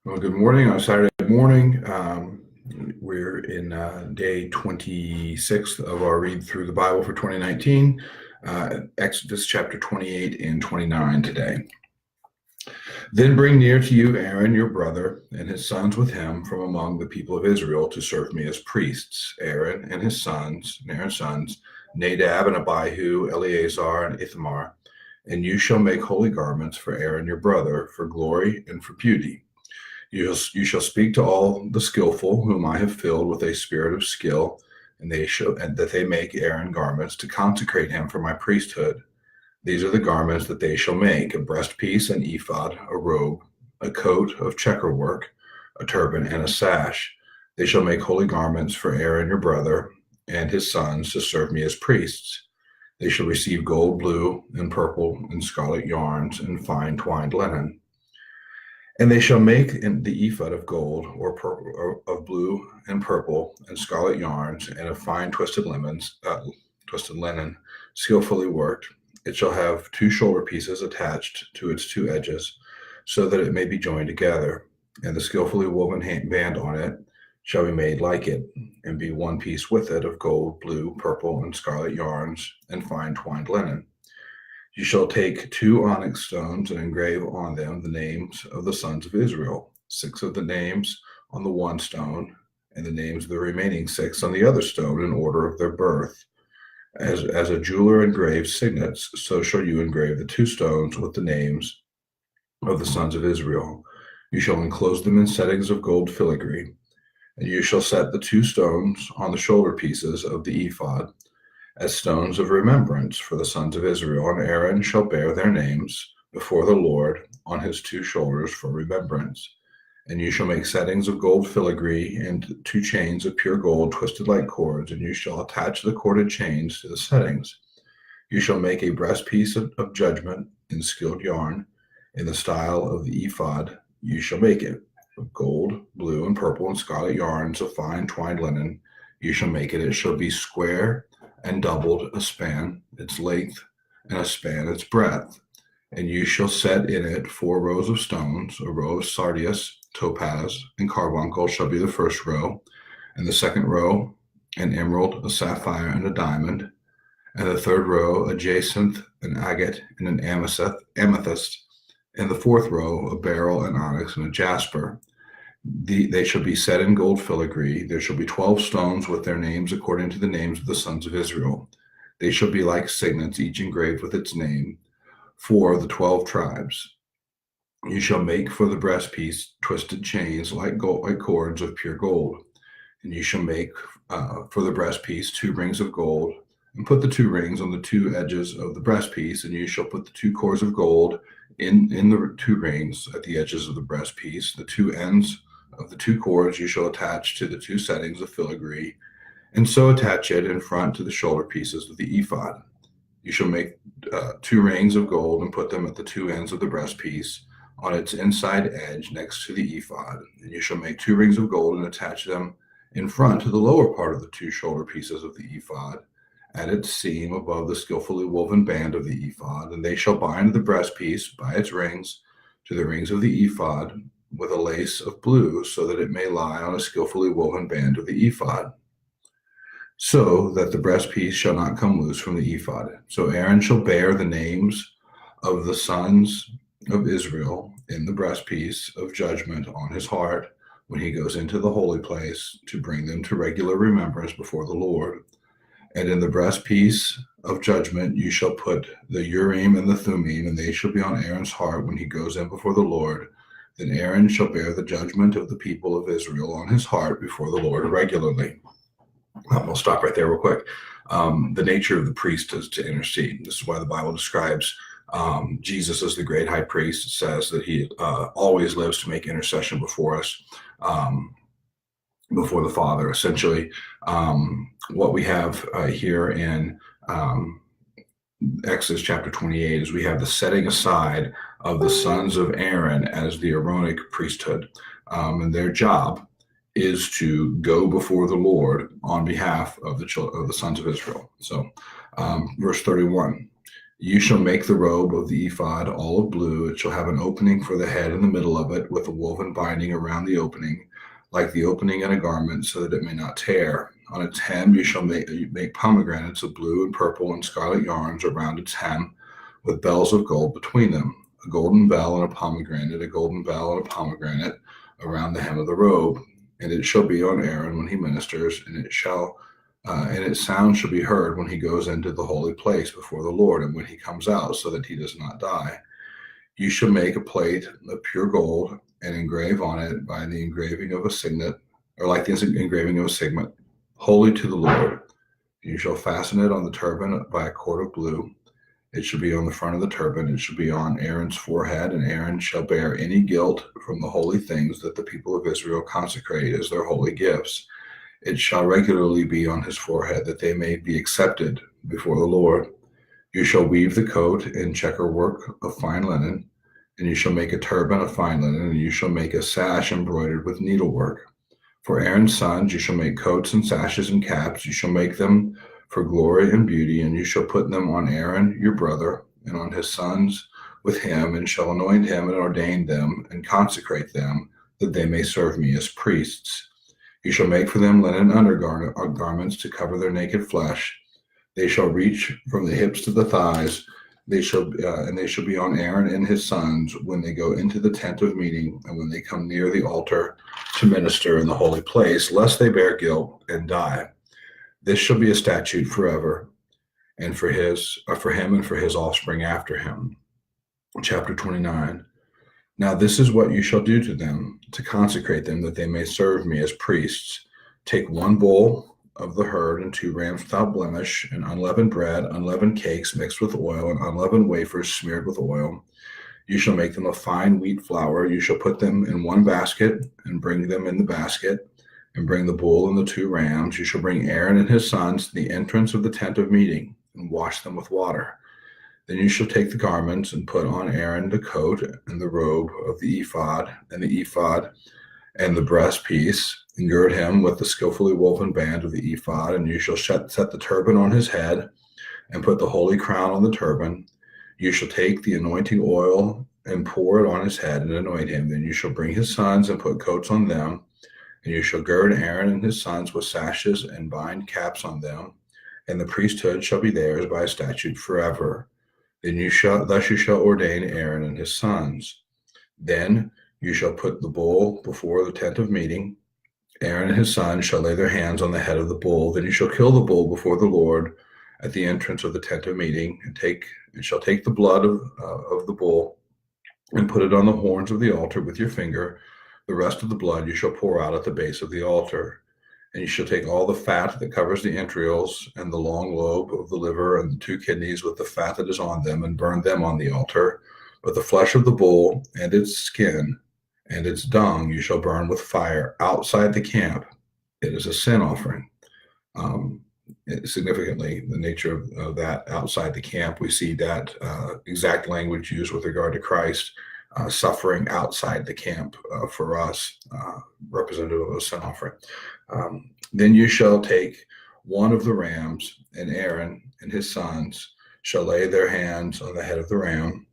Well, good morning on Saturday morning. We're in day 26 of our read through the Bible for 2019, Exodus chapter 28 and 29 today. Then bring near to you Aaron, your brother, and his sons with him from among the people of Israel to serve me as priests. Aaron and Aaron's sons, Nadab and Abihu, Eleazar and Ithamar. And you shall make holy garments for Aaron, your brother, for glory and for beauty. You shall speak to all the skillful, whom I have filled with a spirit of skill, and that they make Aaron garments to consecrate him for my priesthood. These are the garments that they shall make: a breastpiece, an ephod, a robe, a coat of checker work, a turban, and a sash. They shall make holy garments for Aaron your brother and his sons to serve me as priests. They shall receive gold, blue, and purple, and scarlet yarns, and fine twined linen. And they shall make the ephod of gold, or of blue and purple and scarlet yarns, and of fine twisted linen, skillfully worked. It shall have 2 shoulder pieces attached to its 2 edges, so that it may be joined together. And the skillfully woven band on it shall be made like it, and be one piece with it of gold, blue, purple, and scarlet yarns, and fine twined linen. You shall take 2 onyx stones and engrave on them the names of the sons of Israel, 6 of the names on the one stone, and the names of the remaining 6 on the other stone in order of their birth. As a jeweler engraves signets, so shall you engrave the 2 stones with the names of the sons of Israel. You shall enclose them in settings of gold filigree, and you shall set the 2 stones on the shoulder pieces of the ephod as stones of remembrance for the sons of Israel, and Aaron shall bear their names before the Lord on his 2 shoulders for remembrance. And you shall make settings of gold filigree and 2 chains of pure gold twisted like cords, and you shall attach the corded chains to the settings. You shall make a breastpiece of judgment in skilled yarn in the style of the ephod. You shall make it of gold, blue, and purple, and scarlet yarns of fine twined linen. You shall make it. It shall be square and doubled, a span its length, and a span its breadth. And you shall set in it 4 rows of stones. A row of sardius, topaz, and carbuncle shall be the first row, and the second row an emerald, a sapphire, and a diamond, and the third row a jacinth, an agate, and an amethyst, and the 4th row a beryl, an onyx, and a jasper. They shall be set in gold filigree. There shall be 12 stones with their names according to the names of the sons of Israel. They shall be like signets, each engraved with its name, for the 12 tribes. You shall make for the breastpiece twisted chains like cords of pure gold. And you shall make for the breastpiece 2 rings of gold, and put the 2 rings on the 2 edges of the breastpiece. And you shall put the 2 cords of gold in the 2 rings at the edges of the breastpiece. The 2 ends of the 2 cords you shall attach to the 2 settings of filigree, and so attach it in front to the shoulder pieces of the ephod. You shall make 2 rings of gold and put them at the 2 ends of the breastpiece on its inside edge next to the ephod. And you shall make 2 rings of gold and attach them in front to the lower part of the 2 shoulder pieces of the ephod, at its seam above the skillfully woven band of the ephod. And they shall bind the breastpiece by its rings to the rings of the ephod with a lace of blue, so that it may lie on a skillfully woven band of the ephod, so that the breastpiece shall not come loose from the ephod. So Aaron shall bear the names of the sons of Israel in the breastpiece of judgment on his heart when he goes into the holy place, to bring them to regular remembrance before the Lord. And in the breastpiece of judgment you shall put the Urim and the Thummim, and they shall be on Aaron's heart when he goes in before the Lord. Then Aaron shall bear the judgment of the people of Israel on his heart before the Lord regularly. We'll stop right there real quick. The nature of the priest is to intercede. This is why the Bible describes Jesus as the great high priest. It says that he always lives to make intercession before us, before the Father. Essentially, what we have here in Exodus chapter 28 is we have the setting aside of the sons of Aaron as the Aaronic priesthood, and their job is to go before the Lord on behalf of the sons of Israel. So, verse 31, You shall make the robe of the ephod olive blue. It shall have an opening for the head in the middle of it, with a woven binding around the opening, like the opening in a garment, so that it may not tear. On its hem you shall make pomegranates of blue and purple and scarlet yarns around its hem, with bells of gold between them, a golden bell and a pomegranate, a golden bell and a pomegranate around the hem of the robe. And it shall be on Aaron when he ministers, and its sound shall be heard when he goes into the holy place before the Lord, and when he comes out, so that he does not die. You shall make a plate of pure gold and engrave on it by the engraving of a signet, or like the engraving of a signet, holy to the Lord. You shall fasten it on the turban by a cord of blue. It shall be on the front of the turban. It shall be on Aaron's forehead, and Aaron shall bear any guilt from the holy things that the people of Israel consecrate as their holy gifts. It shall regularly be on his forehead, that they may be accepted before the Lord. You shall weave the coat in checker work of fine linen, and you shall make a turban of fine linen, and you shall make a sash embroidered with needlework. For Aaron's sons you shall make coats and sashes and caps. You shall make them for glory and beauty, and you shall put them on Aaron your brother, and on his sons with him, and shall anoint him and ordain them and consecrate them, that they may serve me as priests. You shall make for them linen undergarments to cover their naked flesh. They shall reach from the hips to the thighs. They shall be on Aaron and his sons when they go into the tent of meeting, and when they come near the altar to minister in the holy place, lest they bear guilt and die. This shall be a statute forever, and for him and for his offspring after him. Chapter 29. Now this is what you shall do to them, to consecrate them, that they may serve me as priests. Take 1 bull of the herd and 2 rams without blemish, and unleavened bread, unleavened cakes mixed with oil, and unleavened wafers smeared with oil. You shall make them of fine wheat flour. You shall put them in 1 basket, and bring them in the basket, and bring the bull and the 2 rams. You shall bring Aaron and his sons to the entrance of the tent of meeting, and wash them with water. Then you shall take the garments and put on Aaron the coat and the robe of the ephod, and the breastpiece, and gird him with the skillfully woven band of the ephod. And you shall set the turban on his head, and put the holy crown on the turban. You shall take the anointing oil and pour it on his head and anoint him. Then you shall bring his sons and put coats on them. And you shall gird Aaron and his sons with sashes and bind caps on them. And the priesthood shall be theirs by a statute forever. Thus you shall ordain Aaron and his sons. Then you shall put the bull before the tent of meeting. Aaron and his sons shall lay their hands on the head of the bull. Then you shall kill the bull before the Lord at the entrance of the tent of meeting, and shall take the blood of the bull and put it on the horns of the altar with your finger. The rest of the blood you shall pour out at the base of the altar. And you shall take all the fat that covers the entrails, and the long lobe of the liver, and the 2 kidneys with the fat that is on them, and burn them on the altar. But the flesh of the bull and its skin and its dung you shall burn with fire outside the camp. It is a sin offering. Significantly, the nature of that outside the camp, we see that exact language used with regard to Christ suffering outside the camp for us, representative of a sin offering. Then you shall take 1 of the rams, and Aaron and his sons shall lay their hands on the head of the ram,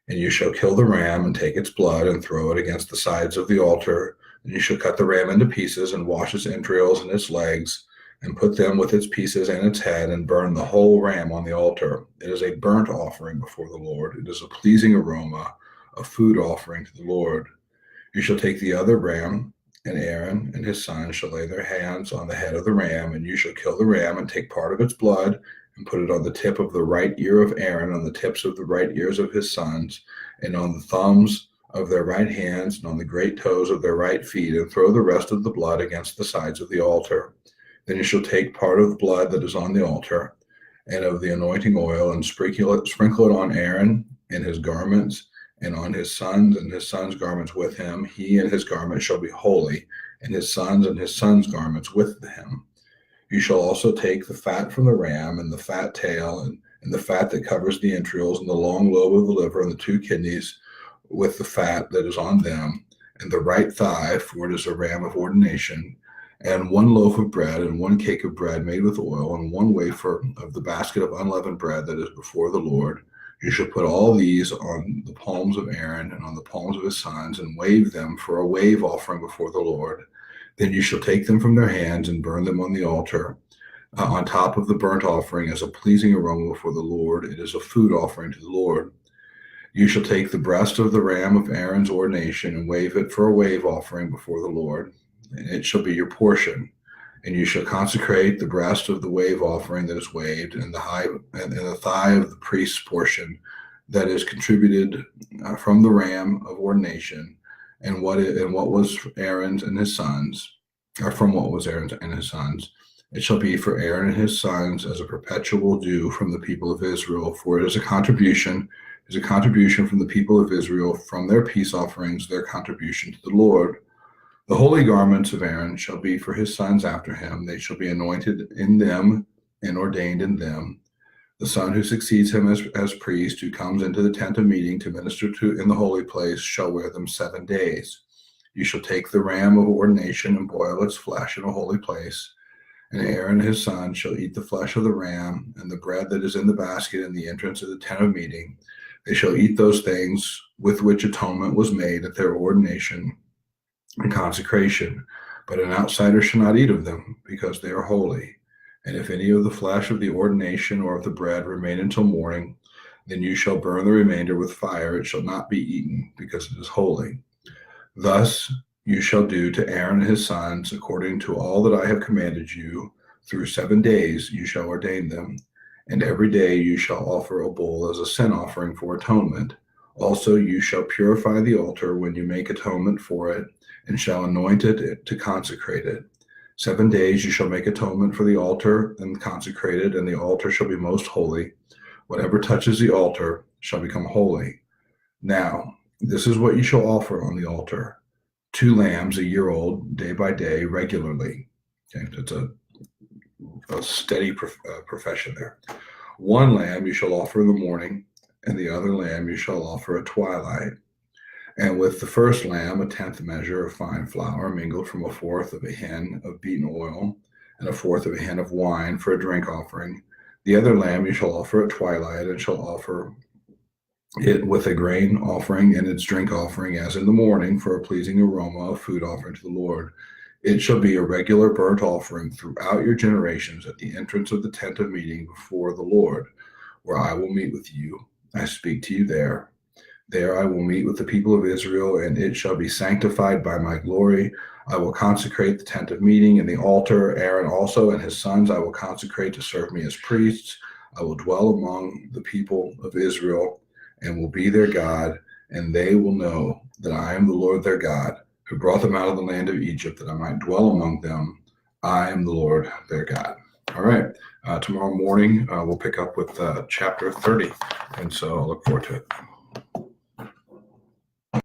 and you shall kill the ram and take its blood and throw it against the sides of the altar. And you shall cut the ram into pieces and wash its entrails and its legs, and put them with its pieces and its head, and burn the whole ram on the altar. It is a burnt offering before the Lord. It is a pleasing aroma, a food offering to the Lord. You shall take the other ram, and Aaron and his sons shall lay their hands on the head of the ram, and you shall kill the ram and take part of its blood and put it on the tip of the right ear of Aaron, on the tips of the right ears of his sons, and on the thumbs of their right hands, and on the great toes of their right feet, and throw the rest of the blood against the sides of the altar. Then you shall take part of the blood that is on the altar, and of the anointing oil, and sprinkle it on Aaron and his garments, and on his sons and his sons' garments with him. He and his garments shall be holy, and his sons' garments with him. You shall also take the fat from the ram, and the fat tail, and the fat that covers the entrails, and the long lobe of the liver, and the 2 kidneys with the fat that is on them, and the right thigh, for it is a ram of ordination, and 1 loaf of bread, and 1 cake of bread made with oil, and 1 wafer of the basket of unleavened bread that is before the Lord. You shall put all these on the palms of Aaron and on the palms of his sons, and wave them for a wave offering before the Lord. Then you shall take them from their hands and burn them on the altar, on top of the burnt offering as a pleasing aroma before the Lord. It is a food offering to the Lord. You shall take the breast of the ram of Aaron's ordination and wave it for a wave offering before the Lord, and it shall be your portion. And you shall consecrate the breast of the wave offering that is waved, and the thigh of the priest's portion that is contributed from the ram of ordination, and what was Aaron's and his sons, or from what was Aaron's and his sons. It shall be for Aaron and his sons as a perpetual due from the people of Israel, for it is a contribution from the people of Israel from their peace offerings, their contribution to the Lord. The holy garments of Aaron shall be for his sons after him. They shall be anointed in them and ordained in them. The son who succeeds him as priest, who comes into the tent of meeting to minister to in the holy place, shall wear them 7 days. You shall take the ram of ordination and boil its flesh in a holy place. And Aaron and his sons shall eat the flesh of the ram and the bread that is in the basket in the entrance of the tent of meeting. They shall eat those things with which atonement was made at their ordination and consecration, but an outsider shall not eat of them, because they are holy. And if any of the flesh of the ordination or of the bread remain until morning, then you shall burn the remainder with fire. It shall not be eaten, because it is holy. Thus you shall do to Aaron and his sons, according to all that I have commanded you. Through 7 days you shall ordain them, and every day you shall offer a bull as a sin offering for atonement. Also you shall purify the altar when you make atonement for it, and shall anoint it to consecrate it. 7 days you shall make atonement for the altar and consecrate it, and the altar shall be most holy. Whatever touches the altar shall become holy. Now, this is what you shall offer on the altar: 2 lambs a year old, day by day, regularly. Okay, that's a steady profession there. 1 lamb you shall offer in the morning, and the other lamb you shall offer at twilight. And with the first lamb, a 10th measure of fine flour, mingled from 1/4 of a hin of beaten oil, and 1/4 of a hin of wine for a drink offering. The other lamb you shall offer at twilight, and shall offer it with a grain offering and its drink offering as in the morning, for a pleasing aroma of food offering to the Lord. It shall be a regular burnt offering throughout your generations at the entrance of the tent of meeting before the Lord, where I will meet with you. I speak to you there. There I will meet with the people of Israel, and it shall be sanctified by my glory. I will consecrate the tent of meeting and the altar. Aaron also and his sons I will consecrate to serve me as priests. I will dwell among the people of Israel and will be their God, and they will know that I am the Lord their God, who brought them out of the land of Egypt, that I might dwell among them. I am the Lord their God. All right. Tomorrow morning, we'll pick up with chapter 30. And so I look forward to it.